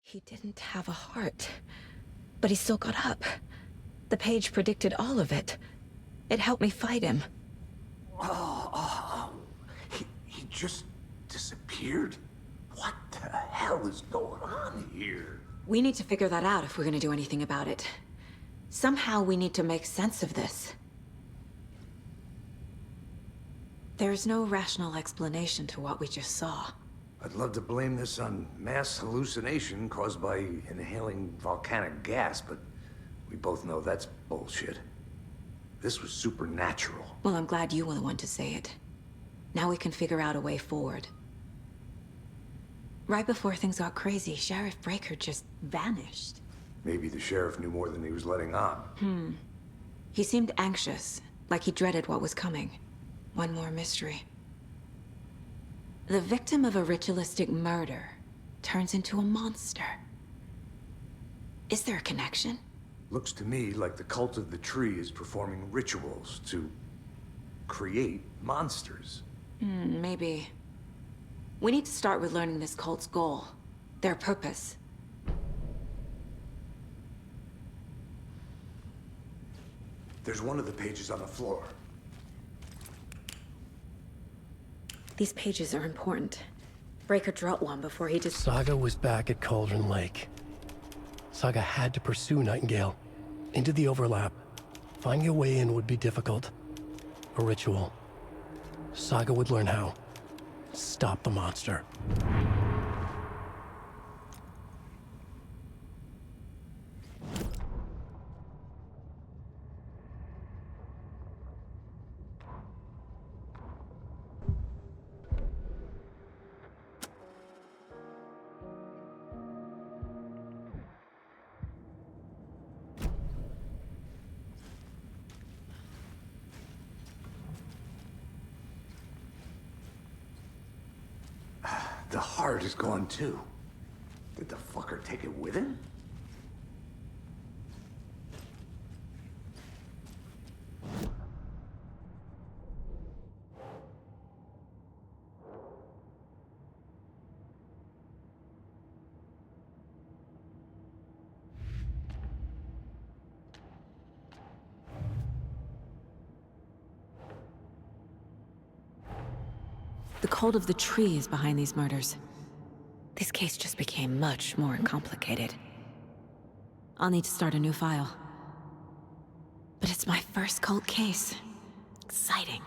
He didn't have a heart, but he still got up. The page predicted all of it. It helped me fight him. He just disappeared? What the hell is going on here? We need to figure that out if we're gonna do anything about it. Somehow we need to make sense of this. There's no rational explanation to what we just saw. I'd love to blame this on mass hallucination caused by inhaling volcanic gas, but we both know that's bullshit. This was supernatural. Well, I'm glad you were the one to say it. Now we can figure out a way forward. Right before things got crazy, Sheriff Breaker just vanished. Maybe the sheriff knew more than he was letting on. He seemed anxious, like he dreaded what was coming. One more mystery. The victim of a ritualistic murder turns into a monster. Is there a connection? Looks to me like the cult of the tree is performing rituals to create monsters. Maybe. We need to start with learning this cult's goal, their purpose. There's one of the pages on the floor. These pages are important. Breaker dropped one before he just... Saga was back at Cauldron Lake. Saga had to pursue Nightingale. Into the overlap. Finding a way in would be difficult. A ritual. Saga would learn how. Stop the monster. The heart is gone too. Did the fucker take it with him? The cult of the tree is behind these murders. This case just became much more complicated. I'll need to start a new file. But it's my first cult case. Exciting.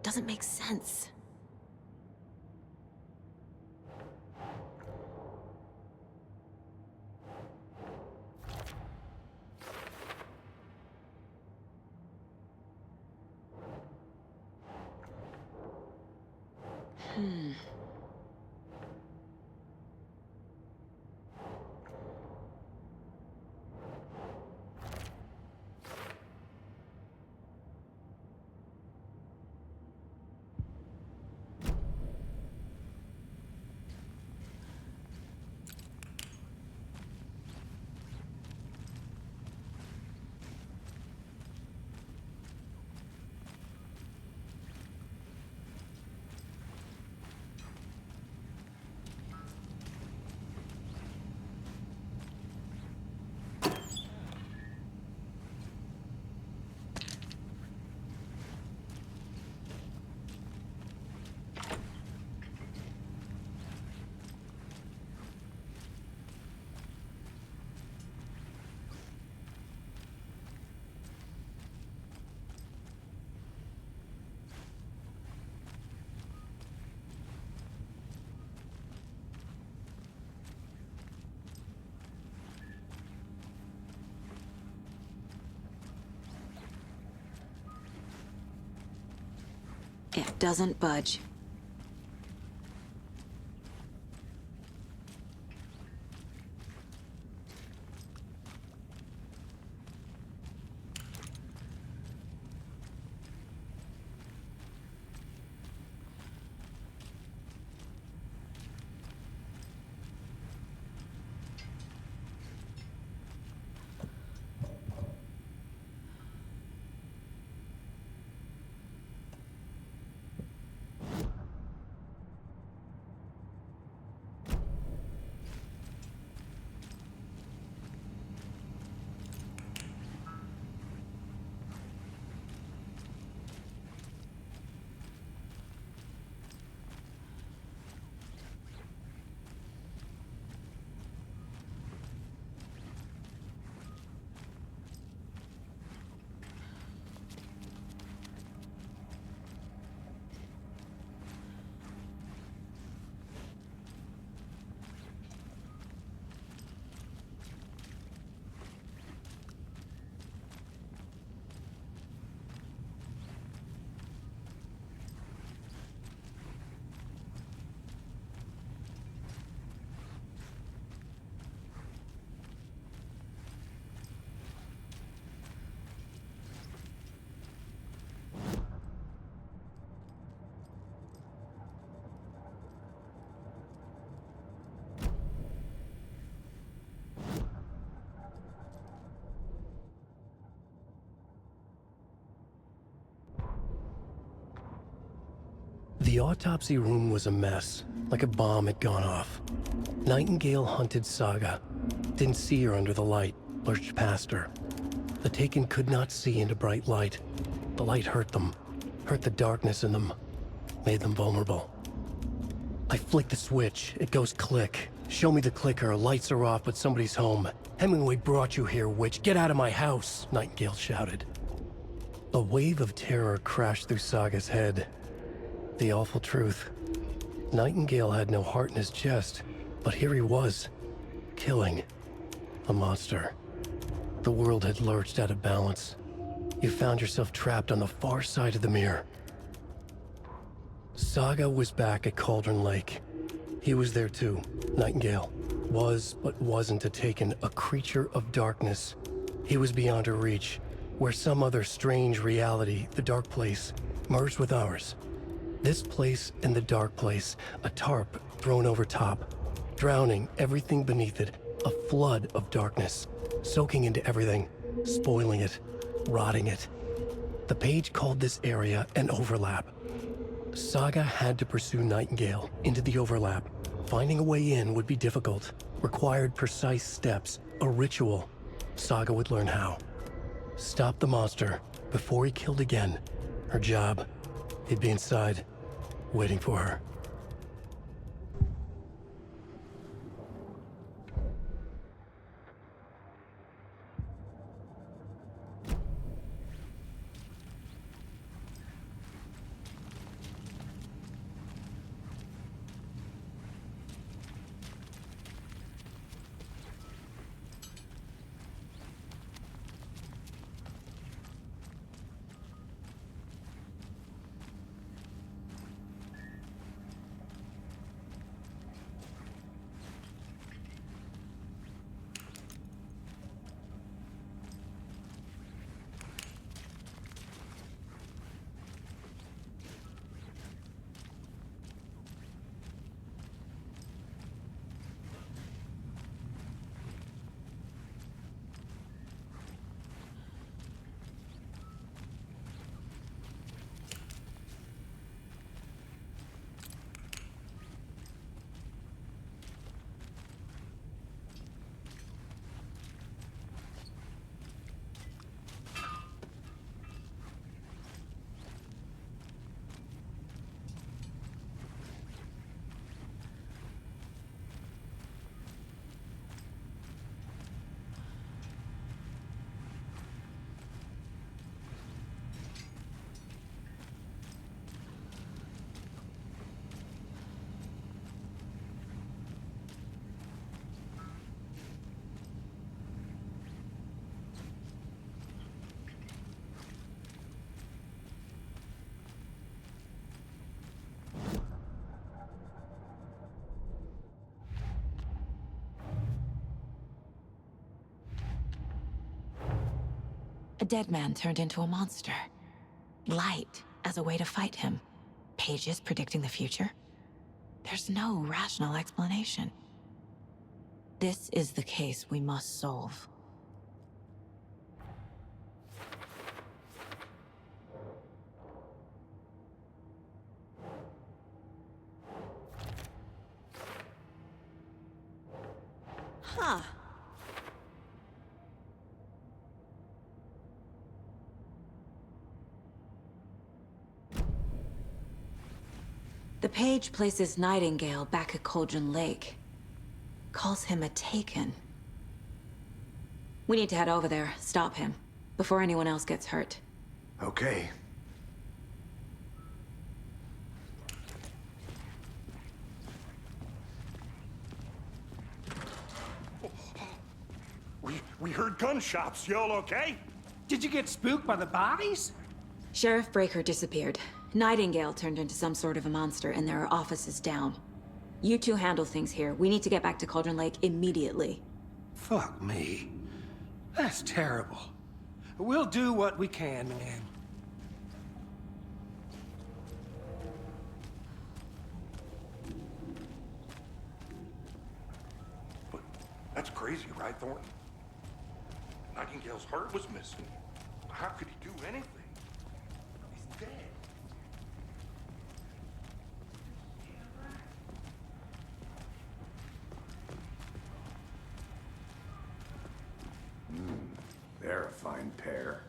Doesn't make sense. It doesn't budge. The autopsy room was a mess, like a bomb had gone off. Nightingale hunted Saga. Didn't see her under the light, lurched past her. The Taken could not see into bright light. The light hurt them, hurt the darkness in them, made them vulnerable. I flick the switch, it goes click. Show me the clicker, lights are off, but somebody's home. Hemingway brought you here, witch. Get out of my house, Nightingale shouted. A wave of terror crashed through Saga's head. The awful truth. Nightingale had no heart in his chest, but here he was, killing a monster. The world had lurched out of balance. You found yourself trapped on the far side of the mirror. Saga was back at Cauldron Lake. He was there too. Nightingale was, but wasn't a Taken, a creature of darkness. He was beyond her reach, where some other strange reality, the dark place, merged with ours. This place and the dark place, a tarp thrown over top, drowning everything beneath it, a flood of darkness, soaking into everything, spoiling it, rotting it. The page called this area an overlap. Saga had to pursue Nightingale into the overlap. Finding a way in would be difficult, required precise steps, a ritual. Saga would learn how. Stop the monster before he killed again. Her job. He'd be inside, waiting for her. A dead man turned into a monster. Light as a way to fight him. Pages predicting the future. There's no rational explanation. This is the case we must solve. Huh. The page places Nightingale back at Cauldron Lake. Calls him a Taken. We need to head over there, stop him, before anyone else gets hurt. Okay. We heard gunshots. Y'all okay? Did you get spooked by the bodies? Sheriff Breaker disappeared. Nightingale turned into some sort of a monster, and there are offices down. You two handle things here. We need to get back to Cauldron Lake immediately. Fuck me. That's terrible. We'll do what we can, man. But that's crazy, right, Thornton? Nightingale's heart was missing. How could he do anything? He's dead. They're a fine pair.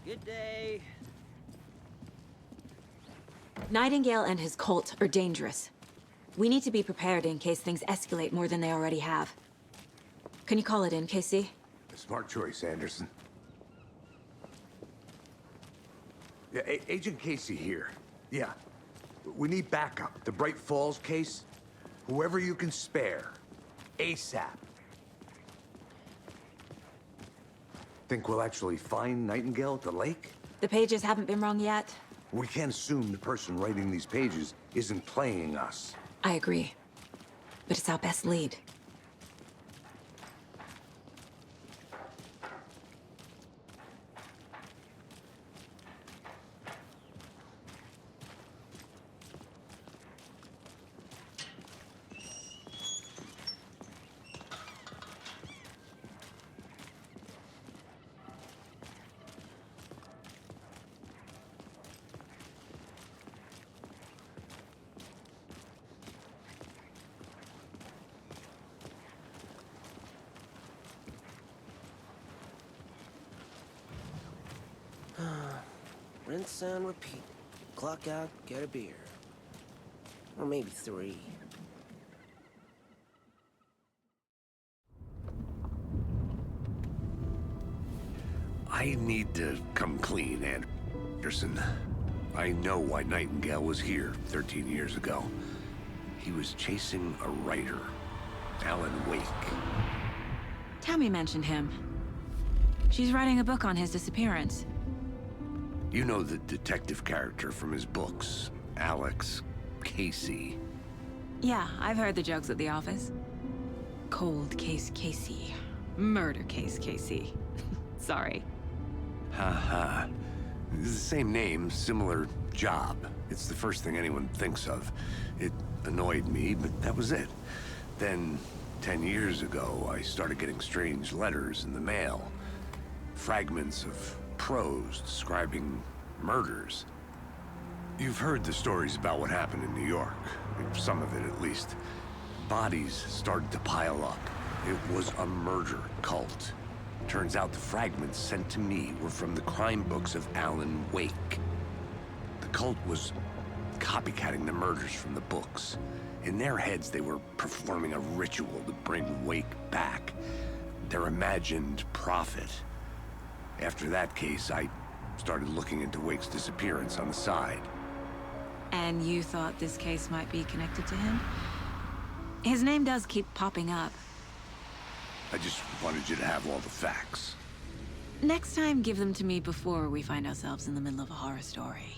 Good day. Nightingale and his cult are dangerous. We need to be prepared in case things escalate more than they already have. Can you call it in, KC? A smart choice, Anderson. Yeah, Agent Casey here. Yeah. We need backup. The Bright Falls case. Whoever you can spare. ASAP. Think we'll actually find Nightingale at the lake? The pages haven't been wrong yet. We can't assume the person writing these pages isn't playing us. I agree. But it's our best lead. Rinse and repeat. Clock out, get a beer. Or maybe 3. I need to come clean, Anderson. I know why Nightingale was here 13 years ago. He was chasing a writer, Alan Wake. Tammy mentioned him. She's writing a book on his disappearance. You know the detective character from his books, Alex Casey. Yeah, I've heard the jokes at the office. Cold case Casey. Murder case Casey. Sorry. Haha. The same name, similar job. It's the first thing anyone thinks of. It annoyed me, but that was it. Then, 10 years ago, I started getting strange letters in the mail. Fragments of prose describing murders. You've heard the stories about what happened in New York. Some of it, at least. Bodies started to pile up. It was a murder cult. Turns out the fragments sent to me were from the crime books of Alan Wake. The cult was copycatting the murders from the books. In their heads, they were performing a ritual to bring Wake back. Their imagined prophet. After that case, I started looking into Wake's disappearance on the side. And you thought this case might be connected to him? His name does keep popping up. I just wanted you to have all the facts. Next time, give them to me before we find ourselves in the middle of a horror story.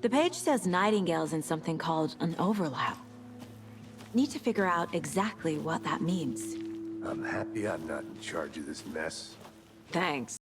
The page says Nightingale's in something called an overlap. Need to figure out exactly what that means. I'm happy I'm not in charge of this mess. Thanks.